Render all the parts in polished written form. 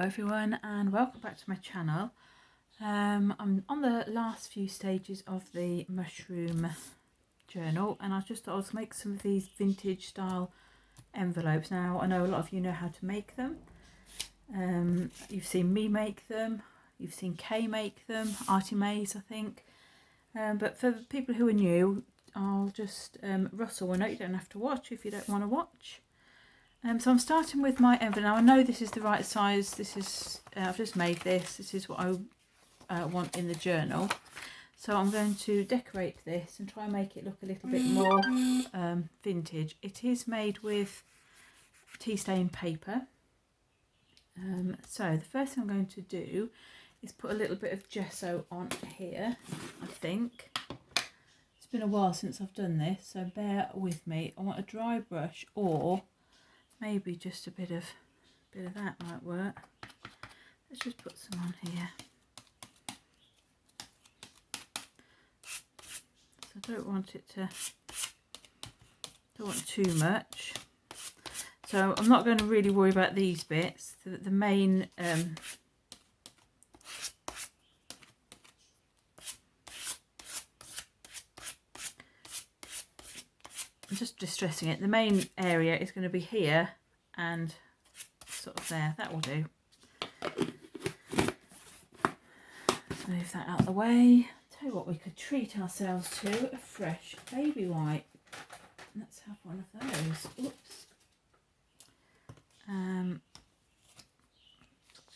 everyone, and welcome back to my channel. I'm on the last few stages of the mushroom journal, and I just thought I'd make some of these vintage style envelopes. Now I know a lot of you know how to make them. You've seen me make them, you've seen Kay make them, Artie Mays I think, but for the people who are new, I'll just rustle one out. You don't have to watch if you don't want to watch. So I'm starting with my envelope. Now I know this is the right size. This is I've just made this. This is what I want in the journal. So I'm going to decorate this and try and make it look a little bit more vintage. It is made with tea stain paper. So the first thing I'm going to do is put a little bit of gesso on here. I think it's been a while since I've done this, so bear with me. I want a dry brush, or maybe just a bit of that might work. Let's just put some on here. So I don't want too much. So I'm not going to really worry about these bits. The main I'm just distressing it. The main area is going to be here and sort of there. That will do. Let's move that out of the way. Tell you what, we could treat ourselves to a fresh baby wipe. Let's have one of those. Oops.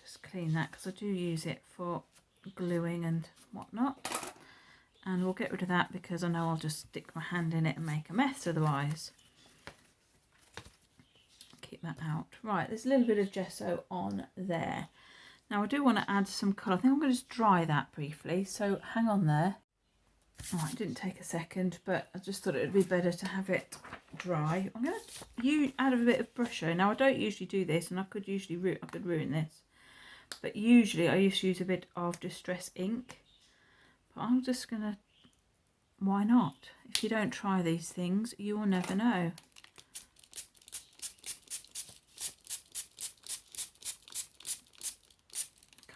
Just clean that because I do use it for gluing and whatnot. And we'll get rid of that because I know I'll just stick my hand in it and make a mess otherwise. Keep that out. Right, there's a little bit of gesso on there. Now I do want to add some colour. I think I'm going to just dry that briefly, so hang on there. Oh, it didn't take a second, but I just thought it would be better to have it dry. I'm going to add a bit of brusher. Now I don't usually do this, and I could ruin this, but usually I used to use a bit of Distress ink. But I'm just going to, why not? If you don't try these things, you will never know.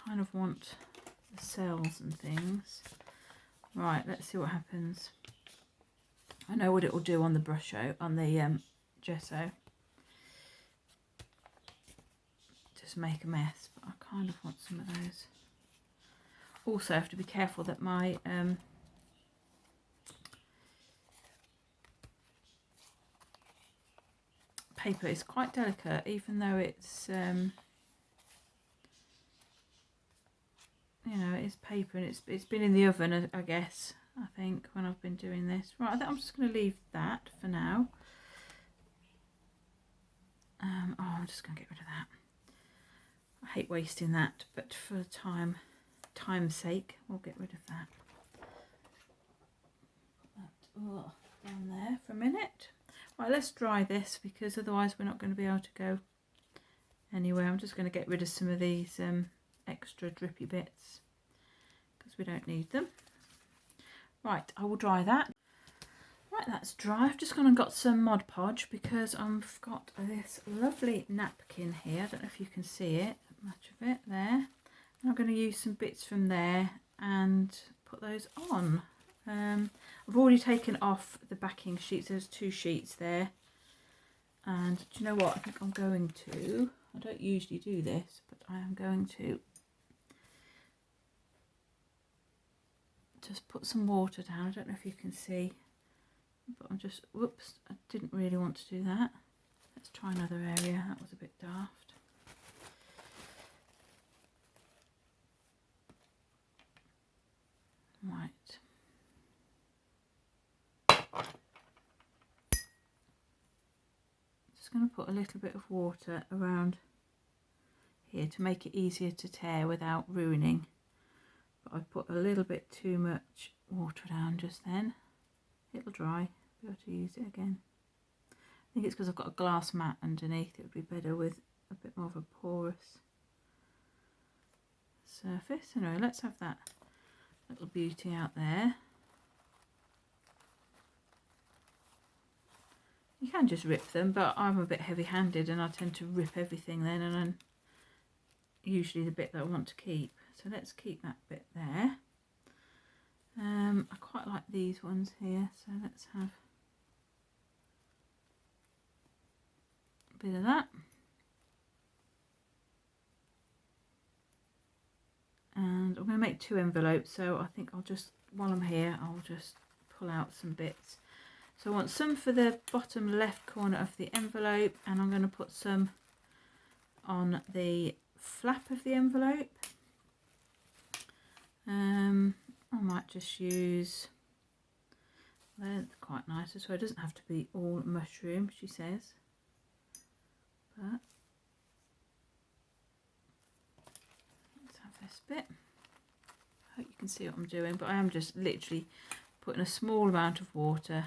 Kind of want the cells and things. Right, let's see what happens. I know what it will do on the on the gesso. Just make a mess, but I kind of want some of those. Also, I have to be careful that my paper is quite delicate, even though it's you know, it's paper and it's been in the oven, I guess. I think when I've been doing this. Right, I think I'm just going to leave that for now. Oh, I'm just going to get rid of that. I hate wasting that, but for time's sake, we'll get rid of that. Put that down there for a minute. Right, let's dry this because otherwise we're not going to be able to go anywhere. I'm just going to get rid of some of these extra drippy bits because we don't need them. Right, I will dry that. Right, that's dry. I've just gone and got some Mod Podge because I've got this lovely napkin here. I don't know if you can see it, much of it there. I'm going to use some bits from there and put those on. I've already taken off the backing sheets. There's 2 sheets there. And do you know what? I think I'm going to, I don't usually do this, but I am going to just put some water down. I don't know if you can see, but I'm just, whoops, I didn't really want to do that. Let's try another area. That was a bit daft. Right. Just going to put a little bit of water around here to make it easier to tear without ruining. But I put a little bit too much water down just then. It'll dry, be able to use it again. I think it's because I've got a glass mat underneath. It would be better with a bit more of a porous surface. Anyway, let's have that little beauty out there. You can just rip them, but I'm a bit heavy-handed and I tend to rip everything then, and then usually the bit that I want to keep. So let's keep that bit there. I quite like these ones here, so let's have a bit of that. And I'm going to make 2 envelopes, so I think I'll just, while I'm here, I'll just pull out some bits. So I want some for the bottom left corner of the envelope, and I'm going to put some on the flap of the envelope. I might just use, they're quite nice as well. It doesn't have to be all mushroom, she says, but let's have this bit. I hope you can see what I'm doing, but I am just literally putting a small amount of water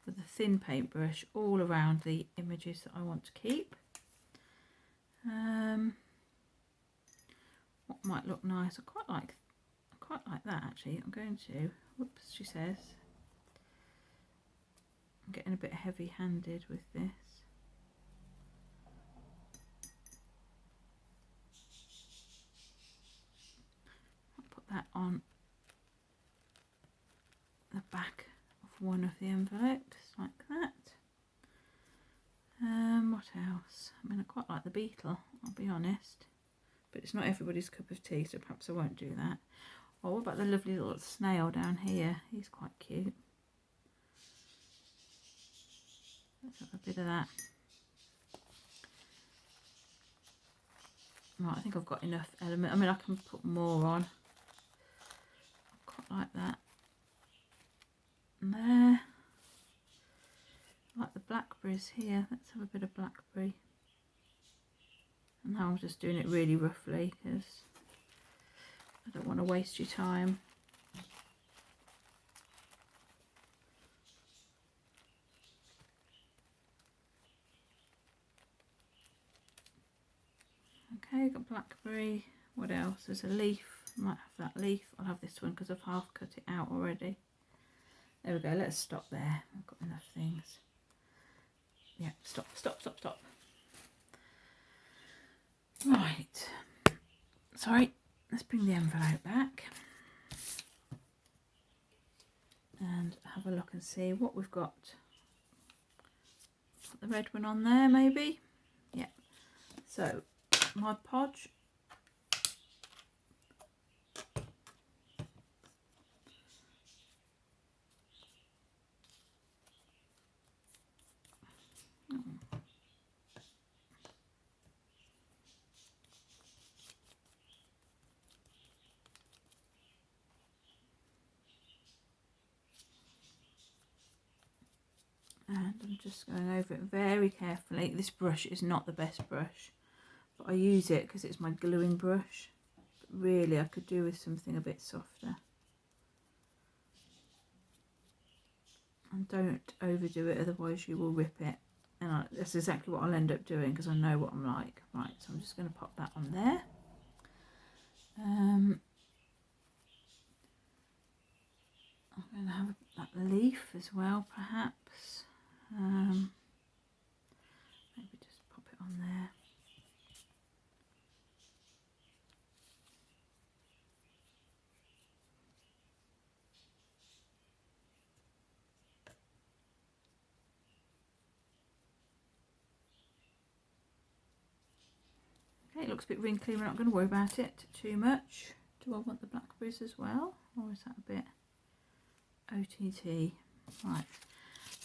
with a thin paintbrush all around the images that I want to keep. What might look nice? I quite like that actually. I'm going to, whoops, she says, I'm getting a bit heavy-handed with this. I'll put that on the back of one of the envelopes like that. What else? I mean, I quite like the beetle, I'll be honest, but it's not everybody's cup of tea, so perhaps I won't do that. Oh, what about the lovely little snail down here? He's quite cute. Let's have a bit of that. Right, I think I've got enough element. I mean, I can put more on. I quite like that. And there. I like the blackberries here. Let's have a bit of blackberry. And now I'm just doing it really roughly because I don't want to waste your time. Okay, got blackberry. What else? There's a leaf. I might have that leaf. I'll have this one because I've half cut it out already. There we go. Let's stop there. I've got enough things. Yeah, stop. Right. Sorry. Let's bring the envelope back and have a look and see what we've got. Put the red one on there, maybe. Yeah. So my podge. And I'm just going over it very carefully. This brush is not the best brush, but I use it because it's my gluing brush. But really, I could do with something a bit softer. And don't overdo it, otherwise you will rip it. And that's exactly what I'll end up doing because I know what I'm like. Right, so I'm just going to pop that on there. I'm going to have that leaf as well, perhaps. Maybe just pop it on there. Okay, it looks a bit wrinkly. We're not going to worry about it too much. Do I want the blackberries as well, or is that a bit OTT? Right,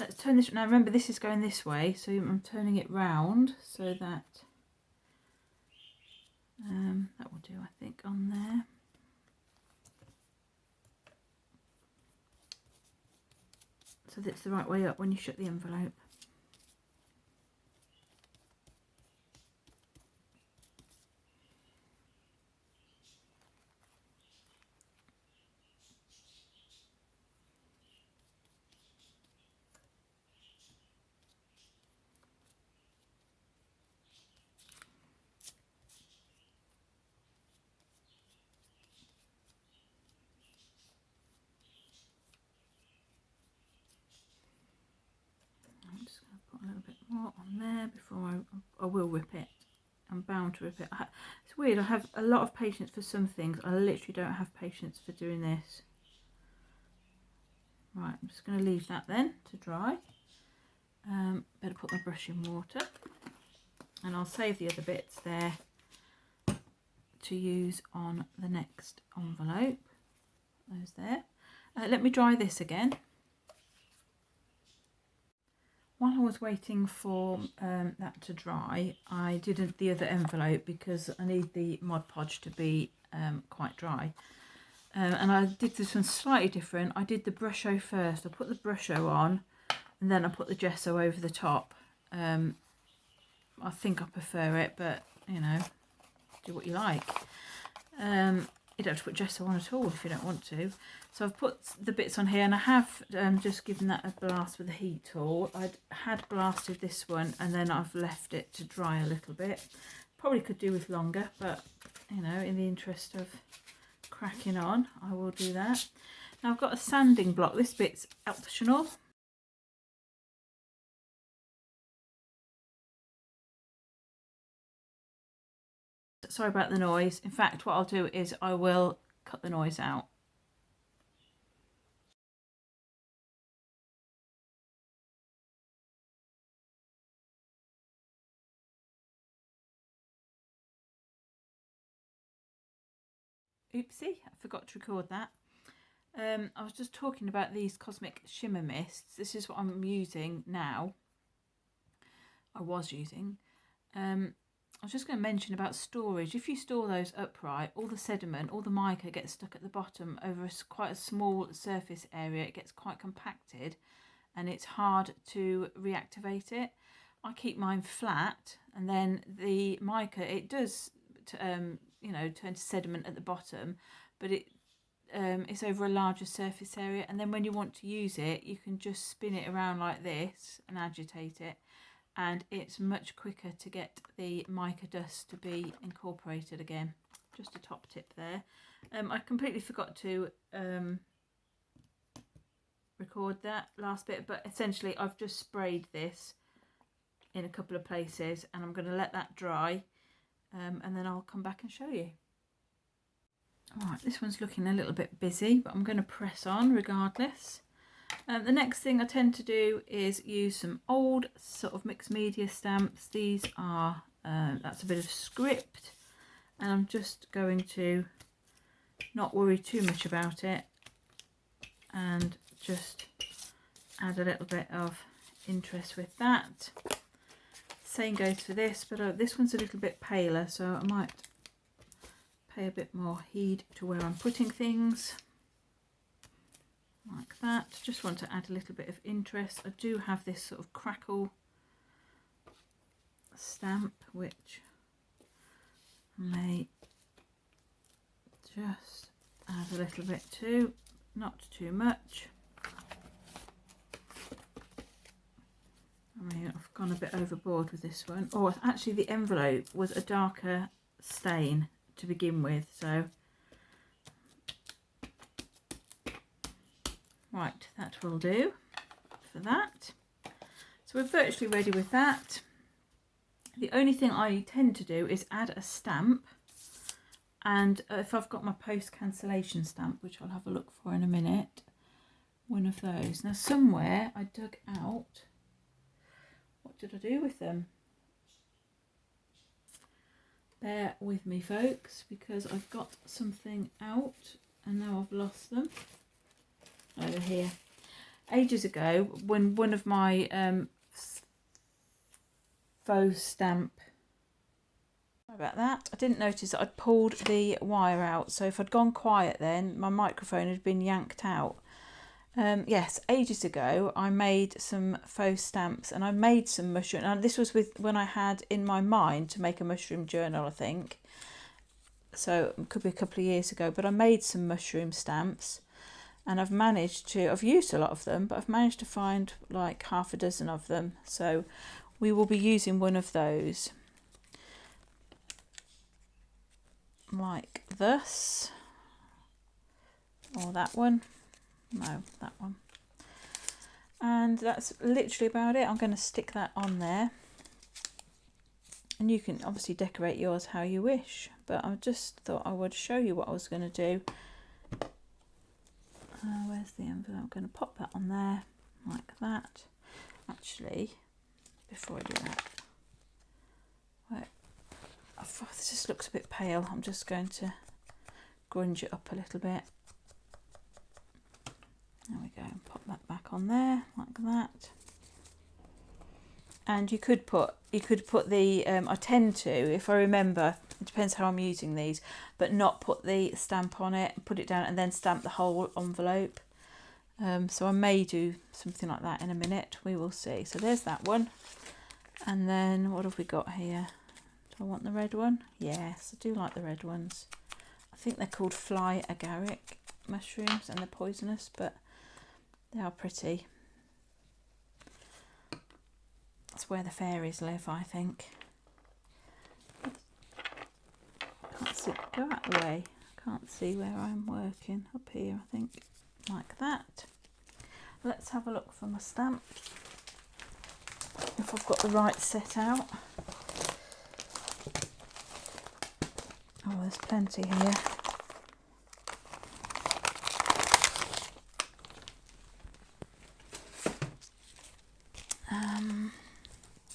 let's turn this. Now remember, this is going this way, so I'm turning it round so that that will do, I think, on there. So that's the right way up when you shut the envelope. I'm just going to put a little bit more on there before I will rip it I'm bound to rip it. It's weird, I have a lot of patience for some things. I literally don't have patience for doing this. Right, I'm just going to leave that then to dry. Better put my brush in water. And I'll save the other bits there to use on the next envelope. Those there. Let me dry this again. While I was waiting for that to dry, I did the other envelope because I need the Mod Podge to be quite dry. And I did this one slightly different. I did the Brusho first. I put the Brusho on and then I put the gesso over the top. I think I prefer it, but you know, do what you like. You don't have to put gesso on at all if you don't want to. So I've put the bits on here and I have just given that a blast with a heat tool. I had blasted this one and then I've left it to dry a little bit. Probably could do with longer, but you know, in the interest of cracking on, I will do that. Now I've got a sanding block. This bit's optional. Sorry about the noise. In fact, what I'll do is I will cut the noise out. Oopsie, I forgot to record that. I was just talking about these Cosmic Shimmer Mists. This is what I'm using now. I was using. I was just going to mention about storage. If you store those upright, all the sediment, all the mica gets stuck at the bottom over quite a small surface area. It gets quite compacted and it's hard to reactivate it. I keep mine flat and then the mica, it does you know, turn to sediment at the bottom, but it's over a larger surface area, and then when you want to use it you can just spin it around like this and agitate it, and it's much quicker to get the mica dust to be incorporated again. Just a top tip there. I completely forgot to record that last bit, but essentially I've just sprayed this in a couple of places and I'm going to let that dry. And then I'll come back and show you. Alright, this one's looking a little bit busy, but I'm going to press on regardless. The next thing I tend to do is use some old sort of mixed media stamps. These are, that's a bit of script, and I'm just going to not worry too much about it and just add a little bit of interest with that. Same goes for this, but this one's a little bit paler, so I might pay a bit more heed to where I'm putting things. Like that. Just want to add a little bit of interest. I do have this sort of crackle stamp, which I may just add a little bit to, not too much. I mean, I've gone a bit overboard with this one. Oh, actually the envelope was a darker stain to begin with, so right, that will do for that. So we're virtually ready with that. The only thing I tend to do is add a stamp, and if I've got my post cancellation stamp, which I'll have a look for in a minute, one of those. Now somewhere I dug out, what did I do with them? Bear with me folks, because I've got something out and now I've lost them. Over here. Ages ago, when one of my faux stamp, sorry about that, I didn't notice that I'd pulled the wire out, so if I'd gone quiet then my microphone had been yanked out. Yes, ages ago I made some faux stamps and I made some mushroom, and this was with when I had in my mind to make a mushroom journal, I think, so it could be a couple of years ago, but I made some mushroom stamps and I've managed to, I've used a lot of them, but I've managed to find like half a dozen of them, so we will be using one of those like this, or that one. No, that one. And that's literally about it. I'm going to stick that on there. And you can obviously decorate yours how you wish, but I just thought I would show you what I was going to do. Where's the envelope? I'm going to pop that on there like that. Actually, before I do that, wait, this just looks a bit pale. I'm just going to grunge it up a little bit. There we go. Pop that back on there like that. And you could put the I tend to, if I remember, it depends how I'm using these, but not put the stamp on it, put it down and then stamp the whole envelope. So I may do something like that in a minute. We will see. So there's that one. And then what have we got here? Do I want the red one? Yes, I do like the red ones. I think they're called fly agaric mushrooms and they're poisonous, but they are pretty. That's where the fairies live, I think. Can't see. Go out of the way. Can't see where I'm working. Up here, I think. Like that. Let's have a look for my stamp. If I've got the right set out. Oh, there's plenty here.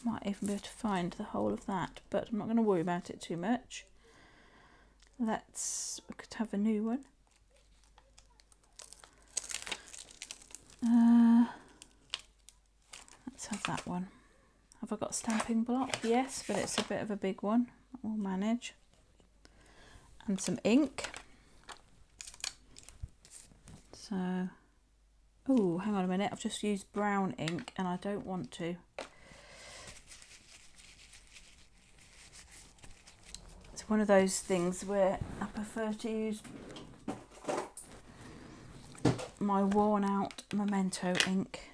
Might even be able to find the whole of that, but I'm not going to worry about it too much. We could have a new one. Let's have that one. Have I got a stamping block? Yes, but it's a bit of a big one. We'll manage. And some ink. So, oh, hang on a minute. I've just used brown ink and I don't want to. It's one of those things where I prefer to use my worn out Memento ink.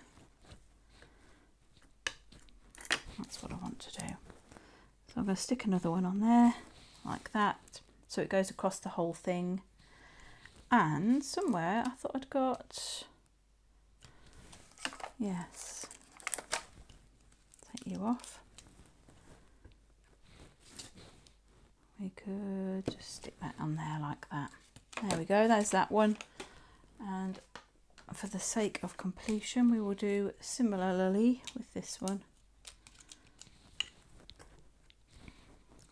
That's what I want to do. So I'm going to stick another one on there like that, so it goes across the whole thing. And somewhere I thought I'd got, yes, take you off. We could just stick that on there like that. There we go, there's that one. And for the sake of completion, we will do similarly with this one.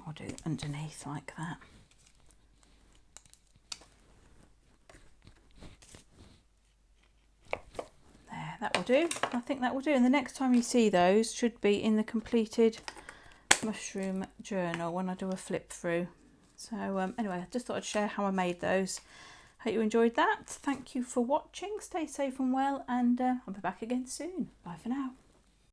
I'll do it underneath like that. There, that will do. I think that will do. And the next time you see those should be in the completed mushroom journal when I do a flip through. So anyway, I just thought I'd share how I made those. Hope you enjoyed that. Thank you for watching. Stay safe and well, and I'll be back again soon. Bye for now.